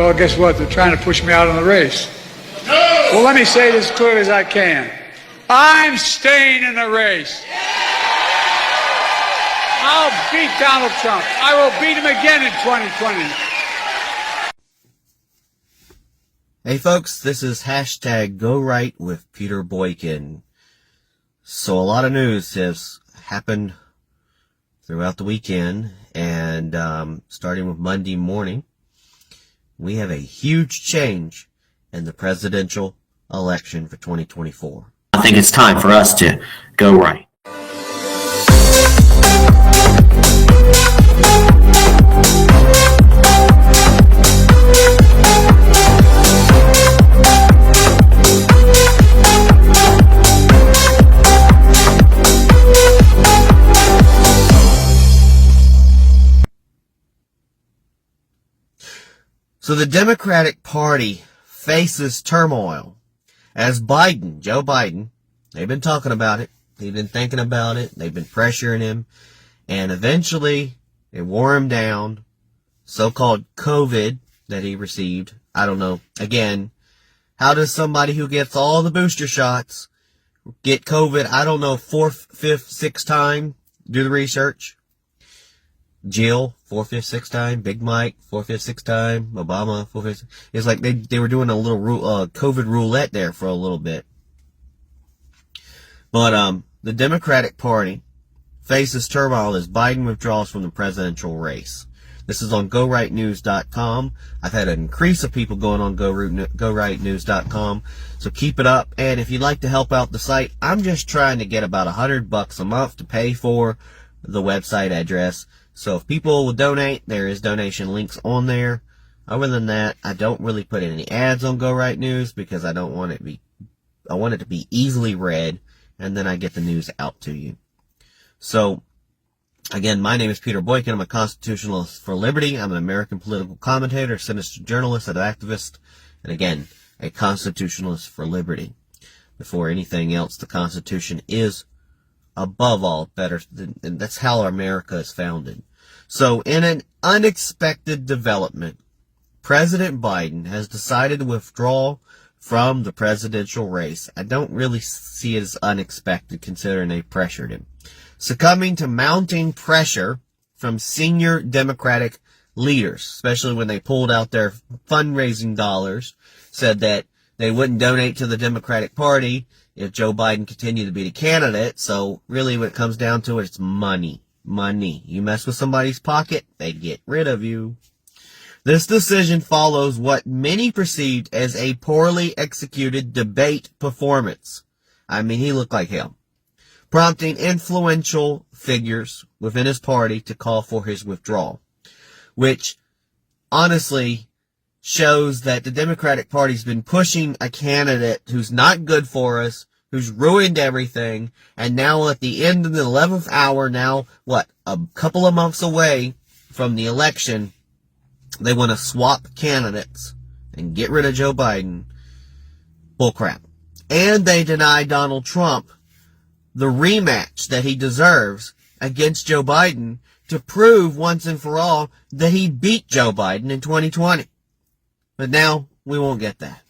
well, guess what? They're trying to push me out of the race. Well, let me say this as clearly as I can. I'm staying in the race. I'll beat Donald Trump. I will beat him again in 2020. Hey folks, this is hashtag Go Right with Peter Boykin. So a lot of news has happened throughout the weekend, and starting with Monday morning, we have a huge change in the presidential election for 2024. I think it's time for us to go right. So the Democratic Party faces turmoil as Joe Biden, they've been talking about it, they've been thinking about it, they've been pressuring him, and eventually it wore him down. So-called COVID that he received, I don't know. Again, how does somebody who gets all the booster shots get COVID, I don't know, 4th, 5th, 6th time? Do the research. Jill, 4th, 5th, 6th time. Big Mike, 4th, 5th, 6th time. Obama, 4th, 5th. It's like they were doing a little COVID roulette there for a little bit. But the Democratic Party faces turmoil as Biden withdraws from the presidential race. This is on GoRightNews.com. I've had an increase of people going on GoRightNews.com, so keep it up. And if you'd like to help out the site, I'm just trying to get about $100 a month to pay for the website address. So if people will donate, there is donation links on there. Other than that, I don't really put any ads on Go Right News because I want it to be easily read, and then I get the news out to you. So, again, my name is Peter Boykin. I'm a constitutionalist for liberty. I'm an American political commentator, sinister journalist, and activist, and again, a constitutionalist for liberty. Before anything else, the Constitution is above all better, and that's how America is founded. So, in an unexpected development, President Biden has decided to withdraw from the presidential race. I don't really see it as unexpected considering they pressured him. Succumbing to mounting pressure from senior Democratic leaders, especially when they pulled out their fundraising dollars, said that they wouldn't donate to the Democratic Party if Joe Biden continued to be the candidate. So really when it comes down to it, it's money. Money. You mess with somebody's pocket, they get rid of you. This decision follows what many perceived as a poorly executed debate performance. I mean, he looked like hell, prompting influential figures within his party to call for his withdrawal, which honestly shows that the Democratic Party's been pushing a candidate who's not good for us, who's ruined everything, and now at the end of the 11th hour, now, a couple of months away from the election, they want to swap candidates and get rid of Joe Biden. Bullcrap. And they deny Donald Trump the rematch that he deserves against Joe Biden to prove once and for all that he beat Joe Biden in 2020. But now we won't get that.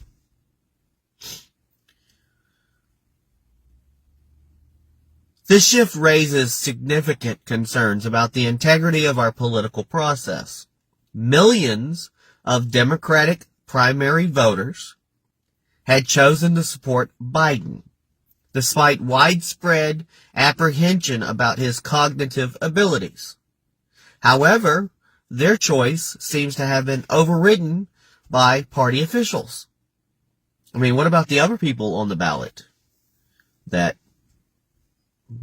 This shift raises significant concerns about the integrity of our political process. Millions of Democratic primary voters had chosen to support Biden, despite widespread apprehension about his cognitive abilities. However, their choice seems to have been overridden by party officials. I mean, what about the other people on the ballot that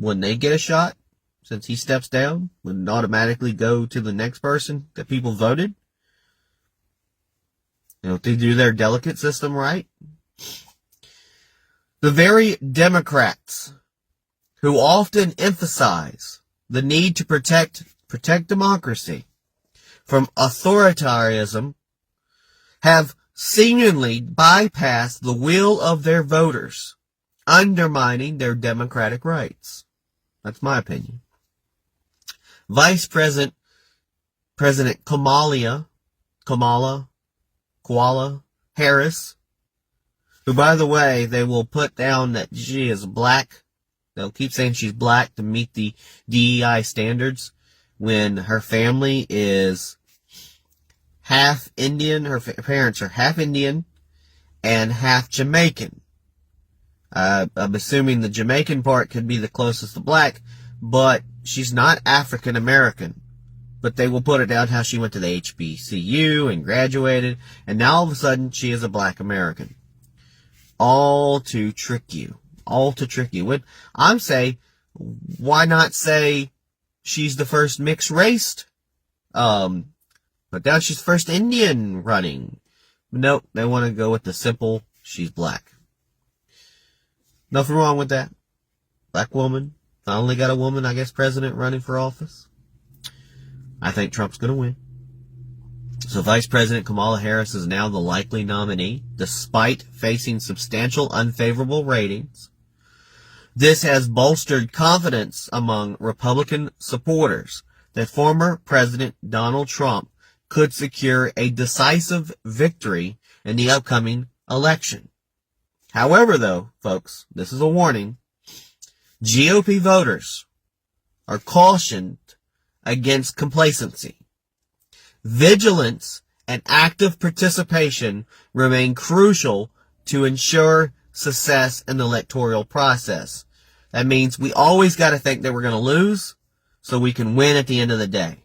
when they get a shot, since he steps down, would automatically go to the next person that people voted? You know, they do their delegate system right. The very Democrats who often emphasize the need to protect democracy from authoritarianism have seemingly bypassed the will of their voters, undermining their democratic rights. That's my opinion. Vice President Kamala Kamala Harris, who, by the way, they will put down that she is black. They'll keep saying she's black to meet the DEI standards when her family is half Indian. Her parents are half Indian and half Jamaican. I'm assuming the Jamaican part could be the closest to black, but she's not African American. But they will put it down how she went to the HBCU and graduated, and now all of a sudden she is a black American. All to trick you. All to trick you. When I'm saying, why not say she's the first mixed race? But now she's first Indian running. Nope, they want to go with the simple, she's black. Nothing wrong with that. Black woman. Finally got a woman, I guess, president running for office. I think Trump's going to win. So Vice President Kamala Harris is now the likely nominee, despite facing substantial unfavorable ratings. This has bolstered confidence among Republican supporters that former President Donald Trump could secure a decisive victory in the upcoming election. However, though, folks, this is a warning. GOP voters are cautioned against complacency. Vigilance and active participation remain crucial to ensure success in the electoral process. That means we always got to think that we're going to lose so we can win at the end of the day.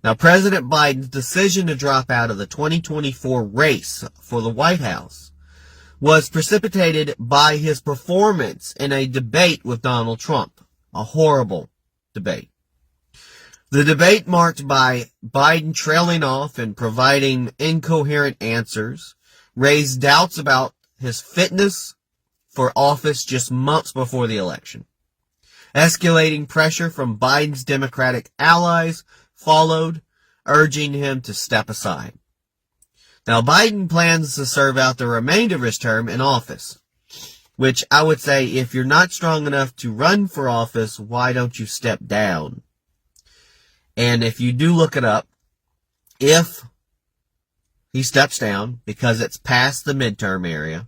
Now, President Biden's decision to drop out of the 2024 race for the White House was precipitated by his performance in a debate with Donald Trump. A horrible debate. The debate marked by Biden trailing off and providing incoherent answers raised doubts about his fitness for office just months before the election. Escalating pressure from Biden's Democratic allies followed, urging him to step aside. Now, Biden plans to serve out the remainder of his term in office, which I would say, if you're not strong enough to run for office, why don't you step down? And if you do look it up, if he steps down because it's past the midterm area,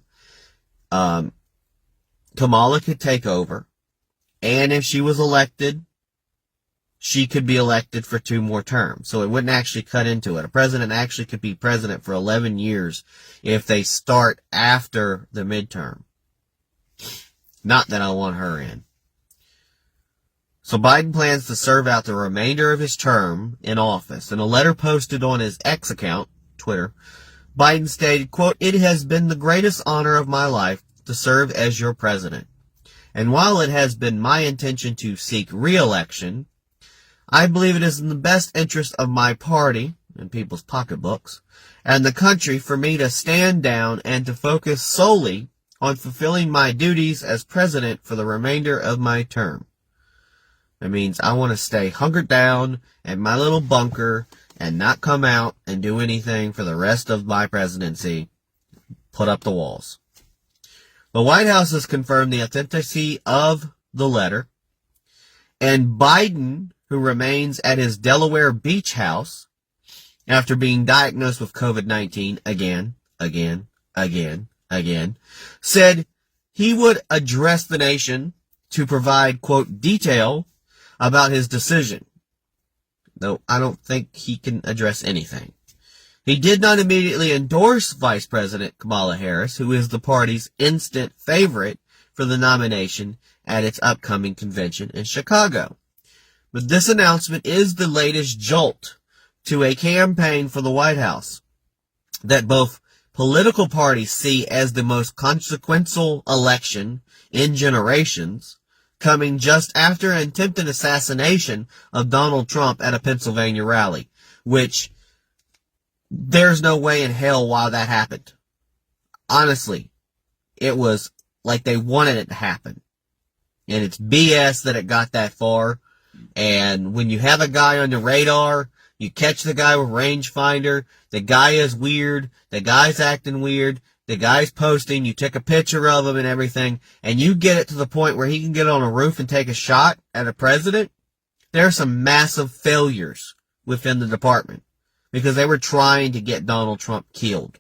Kamala could take over. And if she was elected, she could be elected for 2 more terms. So it wouldn't actually cut into it. A president actually could be president for 11 years if they start after the midterm. Not that I want her in. So Biden plans to serve out the remainder of his term in office. In a letter posted on his X account, Twitter, Biden stated, quote, "It has been the greatest honor of my life to serve as your president. And while it has been my intention to seek re-election, I believe it is in the best interest of my party and people's pocketbooks and the country for me to stand down and to focus solely on fulfilling my duties as president for the remainder of my term." That means I want to stay hunkered down in my little bunker and not come out and do anything for the rest of my presidency. Put up the walls. The White House has confirmed the authenticity of the letter, and Biden, who remains at his Delaware beach house after being diagnosed with COVID-19 again, said he would address the nation to provide, quote, detail about his decision. Though I don't think he can address anything. He did not immediately endorse Vice President Kamala Harris, who is the party's instant favorite for the nomination at its upcoming convention in Chicago. But this announcement is the latest jolt to a campaign for the White House that both political parties see as the most consequential election in generations, coming just after an attempted assassination of Donald Trump at a Pennsylvania rally, which there's no way in hell why that happened. Honestly, it was like they wanted it to happen. And it's BS that it got that far. And when you have a guy on the radar, you catch the guy with rangefinder, the guy is weird, the guy's acting weird, the guy's posting, you take a picture of him and everything, and you get it to the point where he can get on a roof and take a shot at a president, there are some massive failures within the department. because they were trying to get Donald Trump killed.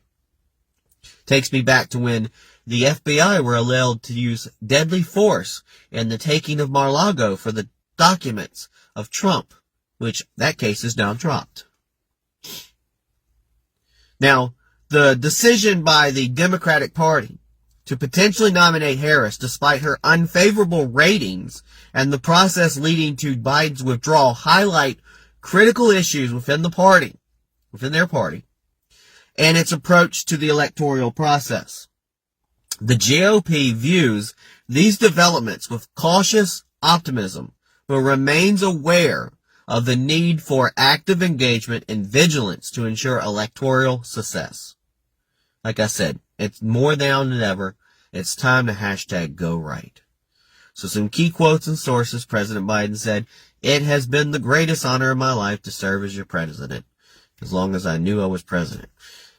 Takes me back to when the FBI were allowed to use deadly force in the taking of Mar-a-Lago for the documents of Trump, which that case is now dropped. Now, the decision by the Democratic Party to potentially nominate Harris despite her unfavorable ratings and the process leading to Biden's withdrawal highlight critical issues within their party, and its approach to the electoral process. The GOP views these developments with cautious optimism, but remains aware of the need for active engagement and vigilance to ensure electoral success. Like I said, it's more now than ever. It's time to hashtag go right. So some key quotes and sources. President Biden said, "It has been the greatest honor of my life to serve as your president, as long as I knew I was president."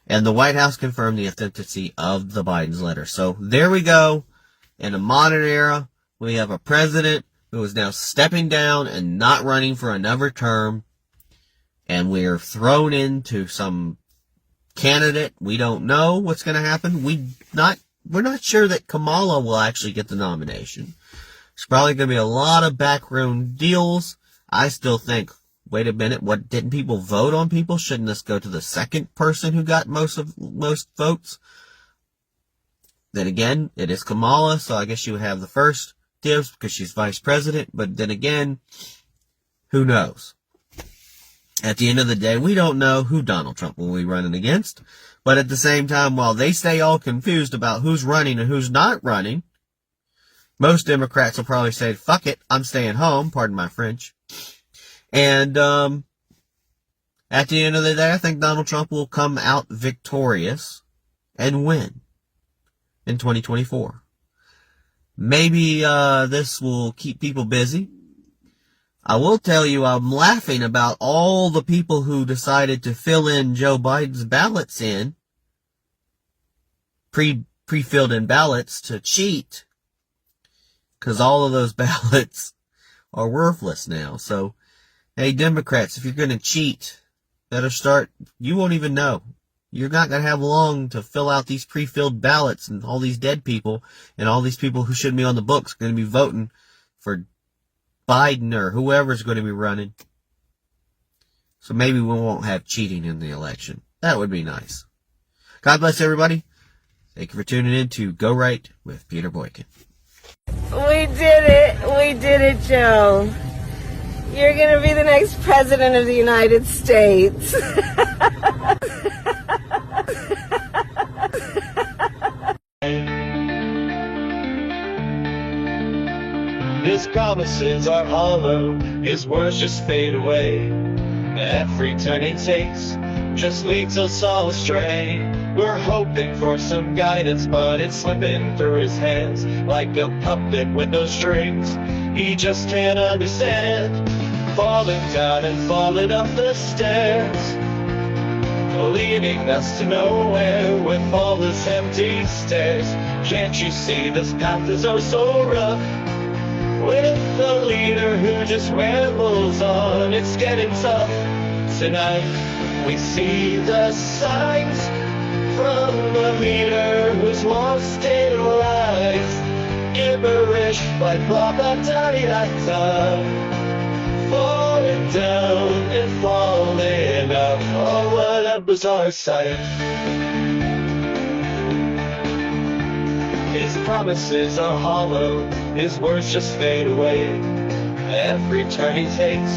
And the White House confirmed the authenticity of the Biden's letter. So there we go. In a modern era, we have a president who is now stepping down and not running for another term. And we're thrown into some candidate. We don't know what's going to happen. We're not sure that Kamala will actually get the nomination. There's probably going to be a lot of backroom deals. I still think, wait a minute, what, didn't people vote on people? Shouldn't this go to the second person who got most votes? Then again, it is Kamala, so I guess you would have the first dibs because she's vice president. But then again, who knows? At the end of the day, we don't know who Donald Trump will be running against. But at the same time, while they stay all confused about who's running and who's not running, most Democrats will probably say, fuck it, I'm staying home, pardon my French. And at the end of the day, I think Donald Trump will come out victorious and win in 2024. Maybe this will keep people busy. I will tell you, I'm laughing about all the people who decided to fill in Joe Biden's ballots in, pre-filled in ballots to cheat, because all of those ballots are worthless now. So, hey, Democrats, if you're going to cheat, better start, you won't even know. You're not going to have long to fill out these pre-filled ballots, and all these dead people and all these people who shouldn't be on the books are going to be voting for Biden or whoever's going to be running. So maybe we won't have cheating in the election. That would be nice. God bless everybody. Thank you for tuning in to Go Right with Peter Boykin. We did it. We did it, Joe. You're going to be the next president of the United States. His promises are hollow, his words just fade away. Every turn he takes just leads us all astray. We're hoping for some guidance, but it's slipping through his hands like a puppet with no strings. He just can't understand. Falling down and falling up the stairs, leading us to nowhere with all this empty stares. Can't you see this path is oh so rough? With a leader who just rambles on, it's getting tough. Tonight we see the signs from a leader who's lost in lies. Gibberish like blah blah da da da. Falling down and falling up. Oh, what a bizarre sight. His promises are hollow, his words just fade away. Every turn he takes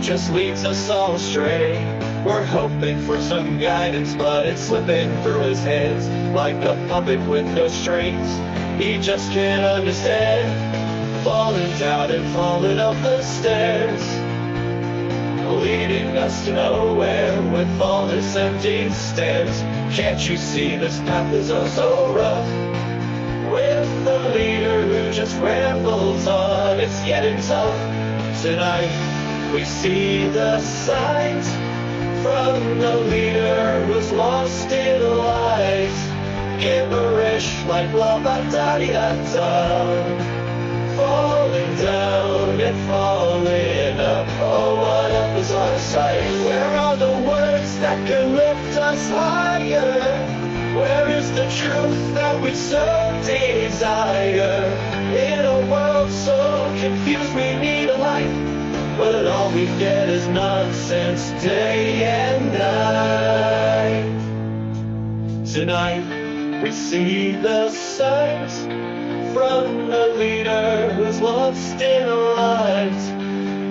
just leads us all astray. We're hoping for some guidance, but it's slipping through his hands like a puppet with no strings. He just can't understand. Falling down and falling up the stairs, leading us to nowhere with all this empty stares. Can't you see this path is oh so rough? With a leader who just rambles on, it's getting tough. Tonight we see the signs from the leader who's lost in lies. Gibberish like blah blah da da da. Falling down and falling up. Oh, what a bizarre sight. Where are the words that can lift us higher? Where is the truth that we so desire? In a world so confused we need a light, but all we get is nonsense day and night. Tonight we see the signs from the leader who's lost in lies,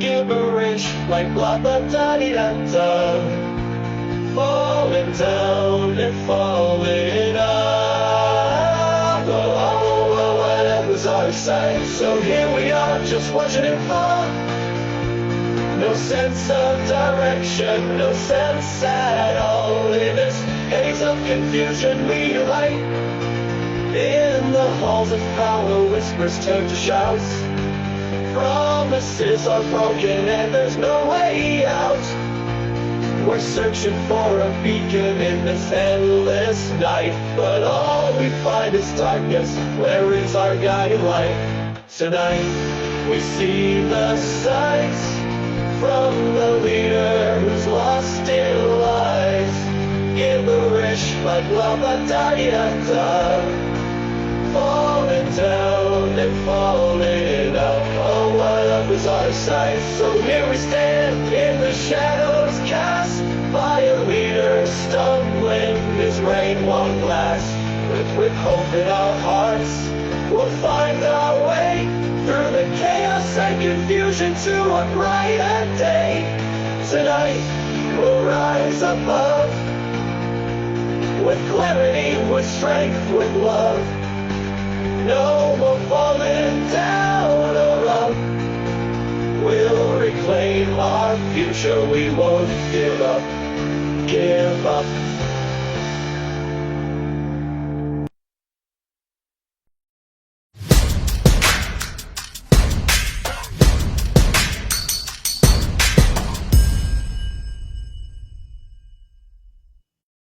gibberish like blah blah da di da da, falling down and falling up. Oh, whatever's our sight. So here we are, just watching it fall. No sense of direction, no sense at all. In this haze of confusion we light. In the halls of power, whispers turn to shouts. Promises are broken and there's no way out. We're searching for a beacon in this endless night, but all we find is darkness. Where is our guiding light? Tonight we see the signs from the leader who's lost in lies, gibberish like blah blah da da da, falling down and falling up. Oh, what up is our sight? So here we stand in the shadows cast by a leader stumbling his rain one last. With hope in our hearts, we'll find our way through the chaos and confusion to a brighter day. Tonight we'll rise above, with clarity, with strength, with love. No more falling down or up. We'll reclaim our future, we won't give up, give up.